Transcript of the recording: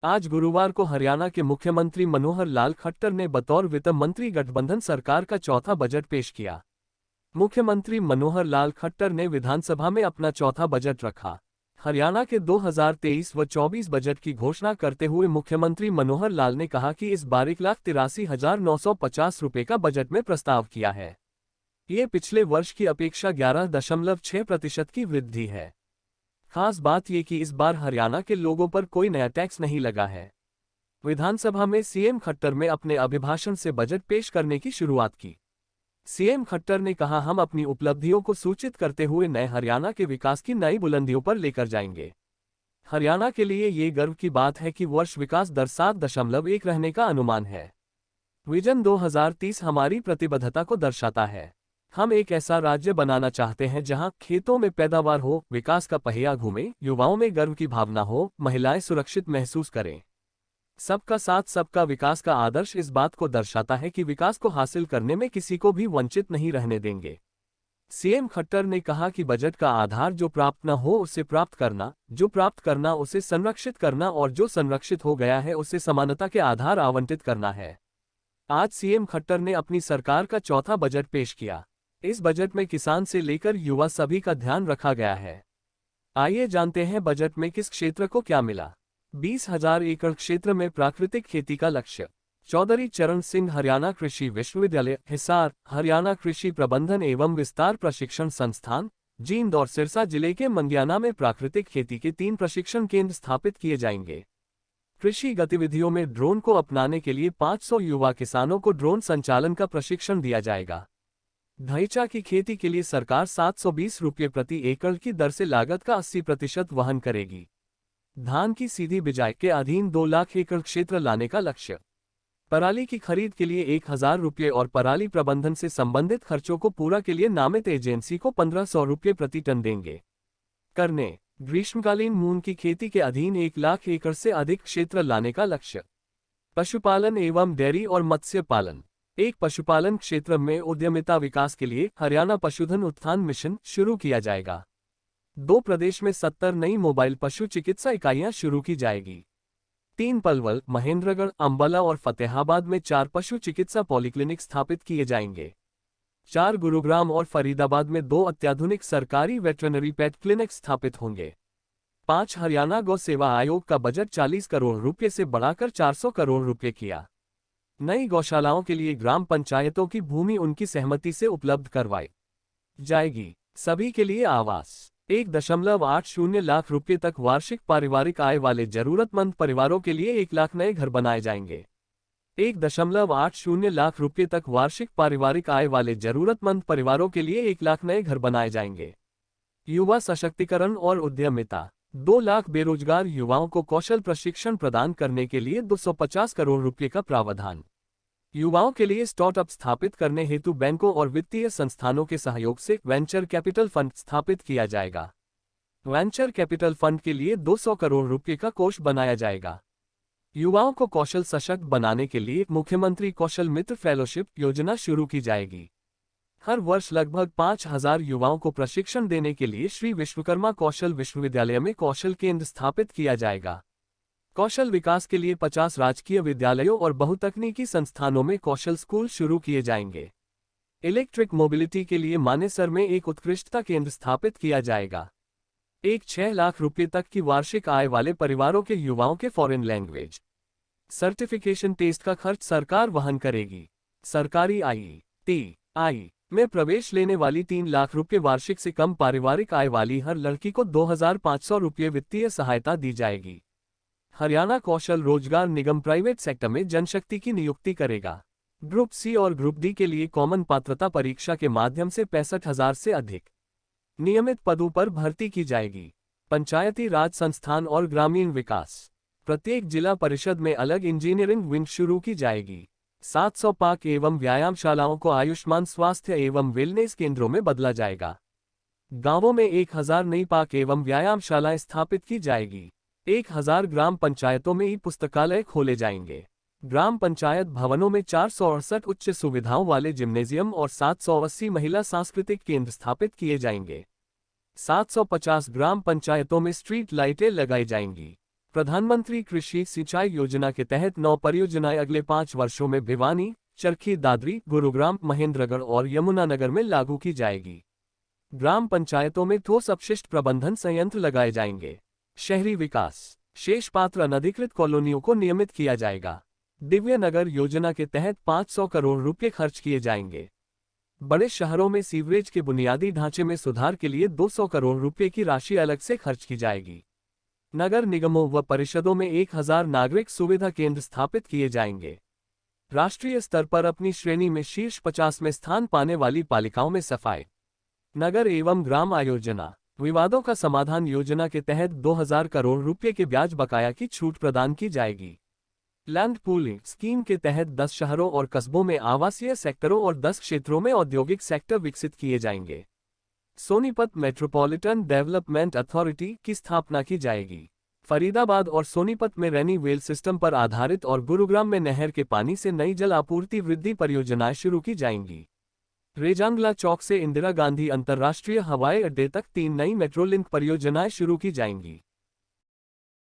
आज गुरुवार को हरियाणा के मुख्यमंत्री मनोहर लाल खट्टर ने बतौर वित्त मंत्री गठबंधन सरकार का चौथा बजट पेश किया। मुख्यमंत्री मनोहर लाल खट्टर ने विधानसभा में अपना चौथा बजट रखा। हरियाणा के 2023 व 24 बजट की घोषणा करते हुए मुख्यमंत्री मनोहर लाल ने कहा कि इस बार 1,83,950 रुपये का बजट में प्रस्ताव किया है। ये पिछले वर्ष की अपेक्षा 11.6% की वृद्धि है। खास बात ये कि इस बार हरियाणा के लोगों पर कोई नया टैक्स नहीं लगा है। विधानसभा में सीएम खट्टर ने अपने अभिभाषण से बजट पेश करने की शुरुआत की। सीएम खट्टर ने कहा, हम अपनी उपलब्धियों को सूचित करते हुए नए हरियाणा के विकास की नई बुलंदियों पर लेकर जाएंगे। हरियाणा के लिए ये गर्व की बात है कि वर्ष विकास दर 7.1 रहने का अनुमान है। विजन 2030 हमारी प्रतिबद्धता को दर्शाता है। हम एक ऐसा राज्य बनाना चाहते हैं जहां खेतों में पैदावार हो, विकास का पहिया घूमे, युवाओं में गर्व की भावना हो, महिलाएं सुरक्षित महसूस करें। सबका साथ सबका विकास का आदर्श इस बात को दर्शाता है कि विकास को हासिल करने में किसी को भी वंचित नहीं रहने देंगे। सीएम खट्टर ने कहा कि बजट का आधार जो प्राप्त न हो उसे प्राप्त करना, जो प्राप्त करना उसे संरक्षित करना और जो संरक्षित हो गया है उसे समानता के आधार आवंटित करना है। आज सीएम खट्टर ने अपनी सरकार का चौथा बजट पेश किया। इस बजट में किसान से लेकर युवा सभी का ध्यान रखा गया है। आइए जानते हैं बजट में किस क्षेत्र को क्या मिला। 20,000 एकड़ क्षेत्र में प्राकृतिक खेती का लक्ष्य। चौधरी चरण सिंह हरियाणा कृषि विश्वविद्यालय हिसार, हरियाणा कृषि प्रबंधन एवं विस्तार प्रशिक्षण संस्थान जींद और सिरसा जिले के मंडियाना में प्राकृतिक खेती के 3 प्रशिक्षण केंद्र स्थापित किए जाएंगे। कृषि गतिविधियों में ड्रोन को अपनाने के लिए 500 युवा किसानों को ड्रोन संचालन का प्रशिक्षण दिया जाएगा। ढैंचा की खेती के लिए सरकार 720 रुपये प्रति एकड़ की दर से लागत का 80% वहन करेगी। धान की सीधी बिजाई के अधीन 2 लाख एकड़ क्षेत्र लाने का लक्ष्य। पराली की खरीद के लिए 1,000 रुपये और पराली प्रबंधन से संबंधित खर्चों को पूरा के लिए नामित एजेंसी को 1,500 रुपये प्रति टन देंगे। करने ग्रीष्मकालीन मूंग की खेती के अधीन 1 लाख एकड़ से अधिक क्षेत्र लाने का लक्ष्य। पशुपालन एवं डेयरी और मत्स्य पालन। एक पशुपालन क्षेत्र में उद्यमिता विकास के लिए हरियाणा पशुधन उत्थान मिशन शुरू किया जाएगा। 2 प्रदेश में 70 नई मोबाइल पशु चिकित्सा इकाइयां शुरू की जाएगी। 3 पलवल, महेंद्रगढ़, अंबाला और फतेहाबाद में 4 पशु चिकित्सा पॉलीक्लिनिक स्थापित किए जाएंगे। 4 गुरुग्राम और फरीदाबाद में 2 अत्याधुनिक सरकारी वेटरनरी पेट क्लिनिक स्थापित होंगे। 5 हरियाणा गौ सेवा आयोग का बजट 40 करोड़ रुपये से बढ़ाकर 400 करोड़ रुपये किया। नई गौशालाओं के लिए ग्राम पंचायतों की भूमि उनकी सहमति से उपलब्ध करवाई जाएगी। सभी के लिए आवास। 1.80 लाख रुपये तक वार्षिक पारिवारिक आय वाले जरूरतमंद परिवारों के लिए 1 लाख नए घर बनाए जाएंगे। 1.80 लाख रुपये तक वार्षिक पारिवारिक आय वाले जरूरतमंद परिवारों के लिए 1 लाख नए घर बनाए जाएंगे। युवा सशक्तिकरण और उद्यमिता। 2 लाख बेरोजगार युवाओं को कौशल प्रशिक्षण प्रदान करने के लिए 250 करोड़ रुपये का प्रावधान। युवाओं के लिए स्टार्टअप स्थापित करने हेतु बैंकों और वित्तीय संस्थानों के सहयोग से वेंचर कैपिटल फंड स्थापित किया जाएगा। वेंचर कैपिटल फंड के लिए 200 करोड़ रुपये का कोष बनाया जाएगा। युवाओं को कौशल सशक्त बनाने के लिए मुख्यमंत्री कौशल मित्र फेलोशिप योजना शुरू की जाएगी। हर वर्ष लगभग 5,000 युवाओं को प्रशिक्षण देने के लिए श्री विश्वकर्मा कौशल विश्वविद्यालय में कौशल केंद्र स्थापित किया जाएगा। कौशल विकास के लिए 50 राजकीय विद्यालयों और बहुतकनीकी संस्थानों में कौशल स्कूल शुरू किए जाएंगे। इलेक्ट्रिक मोबिलिटी के लिए मानेसर में एक उत्कृष्टता केंद्र स्थापित किया जाएगा। 6 लाख रुपये तक की वार्षिक आय वाले परिवारों के युवाओं के फॉरेन लैंग्वेज सर्टिफिकेशन टेस्ट का खर्च सरकार वहन करेगी। सरकारी IIT में प्रवेश लेने वाली 3 लाख रुपये वार्षिक से कम पारिवारिक आय वाली हर लड़की को 2,500 रुपये वित्तीय सहायता दी जाएगी। हरियाणा कौशल रोजगार निगम प्राइवेट सेक्टर में जनशक्ति की नियुक्ति करेगा। ग्रुप C और ग्रुप D के लिए कॉमन पात्रता परीक्षा के माध्यम से 65,000 से अधिक नियमित पदों पर भर्ती की जाएगी। पंचायती राज संस्थान और ग्रामीण विकास। प्रत्येक जिला परिषद में अलग इंजीनियरिंग विंग शुरू की जाएगी। 700 पार्क एवं व्यायामशालाओं को आयुष्मान स्वास्थ्य एवं वेलनेस केंद्रों में बदला जाएगा। गांवों में 1,000 नई पार्क एवं व्यायामशालाएं स्थापित की जाएगी। 1,000 ग्राम पंचायतों में पुस्तकालय खोले जाएंगे। ग्राम पंचायत भवनों में 468 उच्च सुविधाओं वाले जिम्नेजियम और 780 महिला सांस्कृतिक केंद्र स्थापित किए जाएंगे। 750 ग्राम पंचायतों में स्ट्रीट लाइटें लगाई जाएंगी। प्रधानमंत्री कृषि सिंचाई योजना के तहत 9 परियोजनाएं अगले 5 वर्षों में भिवानी, चरखी दादरी, गुरुग्राम, महेंद्रगढ़ और यमुनानगर में लागू की जाएगी। ग्राम पंचायतों में ठोस अपशिष्ट प्रबंधन संयंत्र लगाए जाएंगे। शहरी विकास, शेष पात्र अनधिकृत कॉलोनियों को नियमित किया जाएगा। दिव्य नगर योजना के तहत 500 करोड़ रुपए खर्च किए जाएंगे। बड़े शहरों में सीवरेज के बुनियादी ढांचे में सुधार के लिए 200 करोड़ रुपए की राशि अलग से खर्च की जाएगी। नगर निगमों व परिषदों में 1000 नागरिक सुविधा केंद्र स्थापित किए जाएंगे। राष्ट्रीय स्तर पर अपनी श्रेणी में शीर्ष 50 में स्थान पाने वाली पालिकाओं में सफाई, नगर एवं ग्राम आयोजना, विवादों का समाधान योजना के तहत 2000 करोड़ रुपए के ब्याज बकाया की छूट प्रदान की जाएगी। लैंड पूलिंग स्कीम के तहत 10 शहरों और कस्बों में आवासीय सेक्टरों और 10 क्षेत्रों में औद्योगिक सेक्टर विकसित किए जाएंगे। सोनीपत मेट्रोपॉलिटन डेवलपमेंट अथॉरिटी की स्थापना की जाएगी। फरीदाबाद और सोनीपत में रेनी वेल सिस्टम पर आधारित और गुरुग्राम में नहर के पानी से नई जल आपूर्ति वृद्धि परियोजनाएं शुरू की जाएंगी। रेजांगला चौक से इंदिरा गांधी अंतर्राष्ट्रीय हवाई अड्डे तक 3 नई मेट्रो लिंक परियोजनाएं शुरू की जाएंगी।